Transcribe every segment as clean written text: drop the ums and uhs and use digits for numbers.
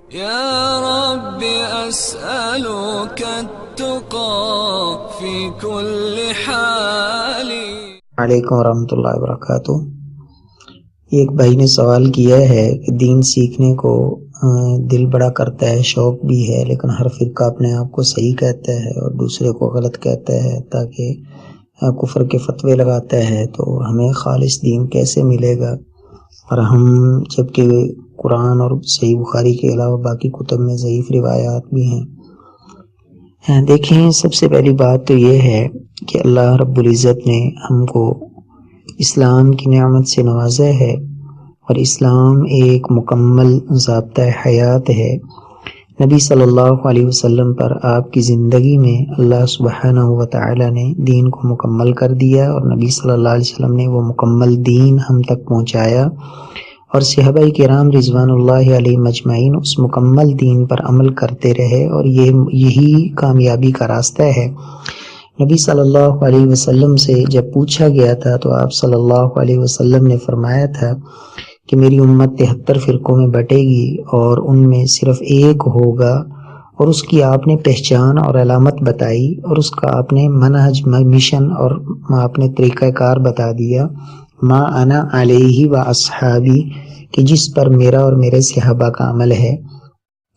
يا رب أسألك التقى في كل حال. علیکم ورحمۃ اللہ وبرکاتہ. ایک بھائی نے سوال کیا ہے کہ دین سیکھنے کو دل بڑا کرتا ہے، شوق بھی ہے، لیکن ہر فرقہ اپنے آپ کو صحیح کہتا ہے اور دوسرے کو غلط کہتا ہے، تاکہ کفر کے فتوے لگاتا ہے. تو ہمیں خالص دین کیسے ملے گا؟ اور ہم جبکہ قرآن اور صحیح بخاری کے علاوہ باقی کتب میں ضعیف روایات بھی ہیں. دیکھیں، سب سے پہلی بات تو یہ ہے کہ اللہ رب العزت نے ہم کو اسلام کی نعمت سے نوازا ہے، اور اسلام ایک مکمل ضابطہ حیات ہے. نبی صلی اللہ علیہ وسلم پر آپ کی زندگی میں اللہ سبحانہ و تعالی نے دین کو مکمل کر دیا، اور نبی صلی اللہ علیہ وسلم نے وہ مکمل دین ہم تک پہنچایا، اور صحابہ کرام رضوان اللہ علیہ مجمعین اس مکمل دین پر عمل کرتے رہے، اور یہی کامیابی کا راستہ ہے. نبی صلی اللہ علیہ وسلم سے جب پوچھا گیا تھا تو آپ صلی اللہ علیہ وسلم نے فرمایا تھا کہ میری امت 73 فرقوں میں بٹے گی، اور ان میں صرف ایک ہوگا، اور اس کی آپ نے پہچان اور علامت بتائی، اور اس کا آپ نے منہج، مشن اور آپ نے طریقہ کار بتا دیا. ما انا علیہ و اصحابی، کہ جس پر میرا اور میرے صحابہ کا عمل ہے.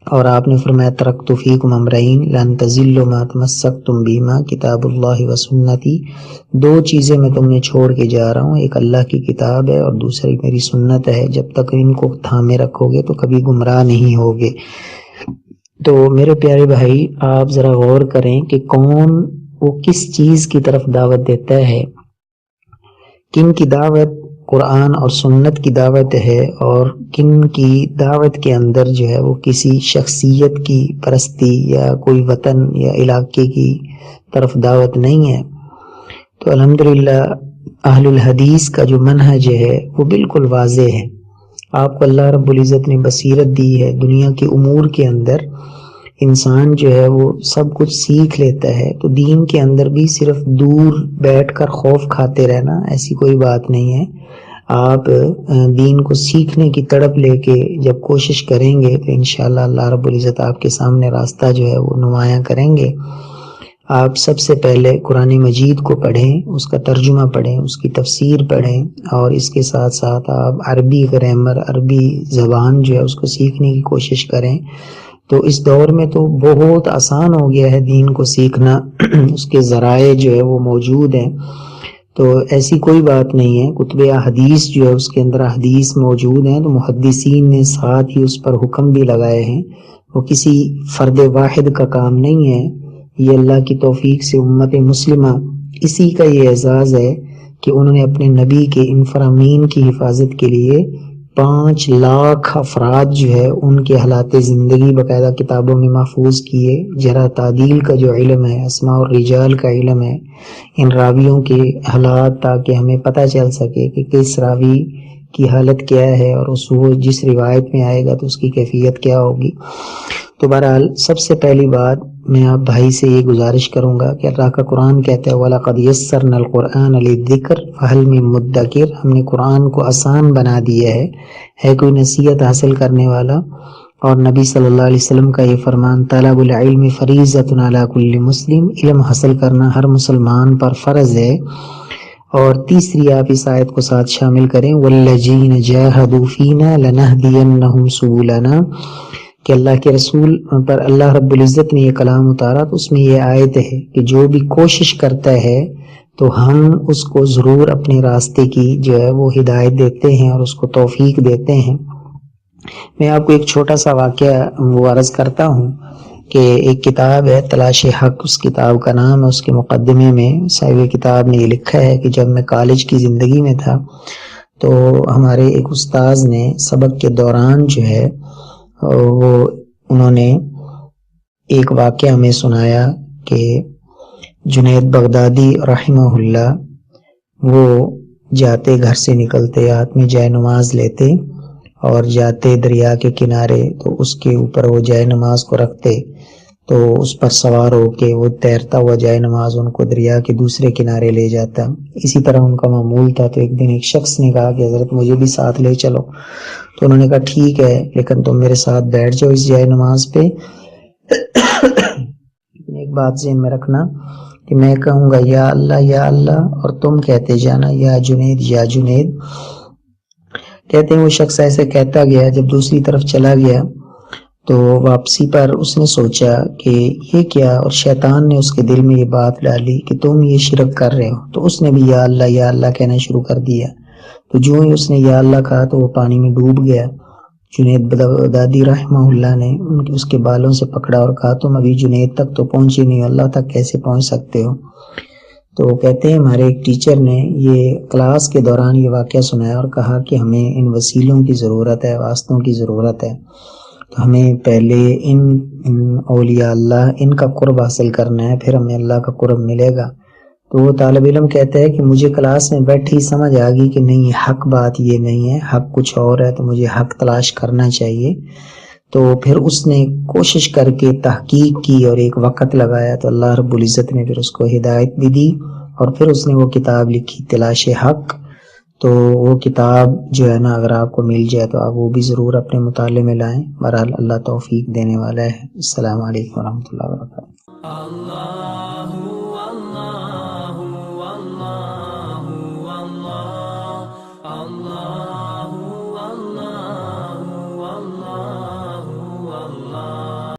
اور آپ نے فرمایا ترکت فیکم امرین لن تضلوا ما تمسکتم بہما کتاب اللہ و سنتی. دو چیزیں میں تم نے چھوڑ کے جا رہا ہوں، ایک اللہ کی کتاب ہے اور دوسری میری سنت ہے. جب تک ان کو تھامے رکھو گے تو کبھی گمراہ نہیں ہوگے. تو میرے پیارے بھائی، آپ ذرا غور کریں کہ کون وہ کس چیز کی طرف دعوت دیتا ہے. کن کی دعوت قرآن اور سنت کی دعوت ہے، اور کن کی دعوت کے اندر جو ہے وہ کسی شخصیت کی پرستی یا کوئی وطن یا علاقے کی طرف دعوت نہیں ہے. تو الحمدللہ اہل الحدیث کا جو منہج ہے وہ بالکل واضح ہے. آپ کو اللہ رب العزت نے بصیرت دی ہے. دنیا کے امور کے اندر انسان جو ہے وہ سب کچھ سیکھ لیتا ہے، تو دین کے اندر بھی صرف دور بیٹھ کر خوف کھاتے رہنا ایسی کوئی بات نہیں ہے. آپ دین کو سیکھنے کی تڑپ لے کے جب کوشش کریں گے تو انشاءاللہ اللہ رب العزت آپ کے سامنے راستہ جو ہے وہ نمایاں کریں گے. آپ سب سے پہلے قرآن مجید کو پڑھیں، اس کا ترجمہ پڑھیں، اس کی تفسیر پڑھیں، اور اس کے ساتھ ساتھ آپ عربی گرامر، عربی زبان جو ہے اس کو سیکھنے کی کوشش کریں. تو اس دور میں تو بہت آسان ہو گیا ہے دین کو سیکھنا، اس کے ذرائع جو ہے وہ موجود ہیں. تو ایسی کوئی بات نہیں ہے. کتب احادیث جو ہے اس کے اندر احادیث موجود ہیں، تو محدثین نے ساتھ ہی اس پر حکم بھی لگائے ہیں. وہ کسی فرد واحد کا کام نہیں ہے، یہ اللہ کی توفیق سے امت مسلمہ اسی کا یہ اعزاز ہے کہ انہوں نے اپنے نبی کے ان فرامین کی حفاظت کے لیے 5 لاکھ افراد جو ہے ان کے حالات زندگی باقاعدہ کتابوں میں محفوظ کیے. جرح تعدیل کا جو علم ہے، اسماء اور رجال کا علم ہے، ان راویوں کے حالات، تاکہ ہمیں پتہ چل سکے کہ کس راوی کی حالت کیا ہے، اور وہ جس روایت میں آئے گا تو اس کی کیفیت کیا ہوگی. تو بہرحال سب سے پہلی بات میں آپ بھائی سے یہ گزارش کروں گا کہ اللہ کا قرآن کہتا ہے وَلَقَدْ يَسَّرْنَا الْقُرْآنَ لِلذِّكْرِ فَهَلْ مِن مُدَّكِرٍ. ہم نے قرآن کو آسان بنا دیا ہے کوئی نصیحت حاصل کرنے والا. اور نبی صلی اللہ علیہ وسلم کا یہ فرمان طلب العلم فریضۃ علی کل مسلم، علم حاصل کرنا ہر مسلمان پر فرض ہے. اور تیسری آپ اس آیت کو ساتھ شامل کریں وَالَّذِينَ جَاهَدُوا فِينَا لَنَهْدِيَنَّهُمْ سُبُلَنَا، کہ اللہ کے رسول پر اللہ رب العزت نے یہ کلام اتارا تو اس میں یہ آیت ہے کہ جو بھی کوشش کرتا ہے تو ہم اس کو ضرور اپنے راستے کی جو ہے وہ ہدایت دیتے ہیں اور اس کو توفیق دیتے ہیں. میں آپ کو ایک چھوٹا سا واقعہ وہ عرض کرتا ہوں کہ ایک کتاب ہے تلاش حق، اس کتاب کا نام ہے. اس کے مقدمے میں صاحب کتاب نے یہ لکھا ہے کہ جب میں کالج کی زندگی میں تھا تو ہمارے ایک استاذ نے سبق کے دوران جو ہے وہ انہوں نے ایک واقعہ ہمیں سنایا کہ جنید بغدادی رحمہ اللہ وہ جاتے، گھر سے نکلتے، ہاتھ میں جائے نماز لیتے اور جاتے دریا کے کنارے، تو اس کے اوپر وہ جائے نماز کو رکھتے. تو اس پر سوار ہو کے وہ تیرتا ہوا جائے نماز ان کو دریا کے دوسرے کنارے لے جاتا. اسی طرح ان کا معمول تھا. تو ایک دن ایک شخص نے کہا کہ حضرت مجھے بھی ساتھ لے چلو. تو انہوں نے کہا ٹھیک ہے لیکن تم میرے ساتھ بیٹھ جاؤ اس جائے نماز پہ. ایک بات ذہن میں رکھنا کہ میں کہوں گا یا اللہ اور تم کہتے جانا یا جنید یا جنید. کہتے ہیں وہ شخص ایسے کہتا گیا. جب دوسری طرف چلا گیا تو واپسی پر اس نے سوچا کہ یہ کیا, اور شیطان نے اس کے دل میں یہ بات ڈالی کہ تم یہ شرک کر رہے ہو. تو اس نے بھی یا اللہ کہنا شروع کر دیا. تو جو ہی اس نے یا اللہ کہا تو وہ پانی میں ڈوب گیا. جنید بغدادی رحمہ اللہ نے اس کے بالوں سے پکڑا اور کہا تم ابھی جنید تک تو پہنچے نہیں, اللہ تک کیسے پہنچ سکتے ہو؟ تو کہتے ہیں ہمارے ایک ٹیچر نے یہ کلاس کے دوران یہ واقعہ سنایا اور کہا کہ ہمیں ان وسیلوں کی ضرورت ہے, واسطوں کی ضرورت ہے. تو ہمیں پہلے ان اولیاء اللہ ان کا قرب حاصل کرنا ہے, پھر ہمیں اللہ کا قرب ملے گا. تو وہ طالب علم کہتا ہے کہ مجھے کلاس میں بیٹھی سمجھ آ گئی کہ نہیں حق بات یہ نہیں ہے, حق کچھ اور ہے, تو مجھے حق تلاش کرنا چاہیے. تو پھر اس نے کوشش کر کے تحقیق کی اور ایک وقت لگایا. تو اللہ رب العزت نے پھر اس کو ہدایت بھی دی اور پھر اس نے وہ کتاب لکھی تلاش حق. تو وہ کتاب جو ہے نا اگر آپ کو مل جائے تو آپ وہ بھی ضرور اپنے مطالعے میں لائیں. بہرحال اللہ توفیق دینے والا ہے. السلام علیکم ورحمۃ اللہ وبرکاتہ.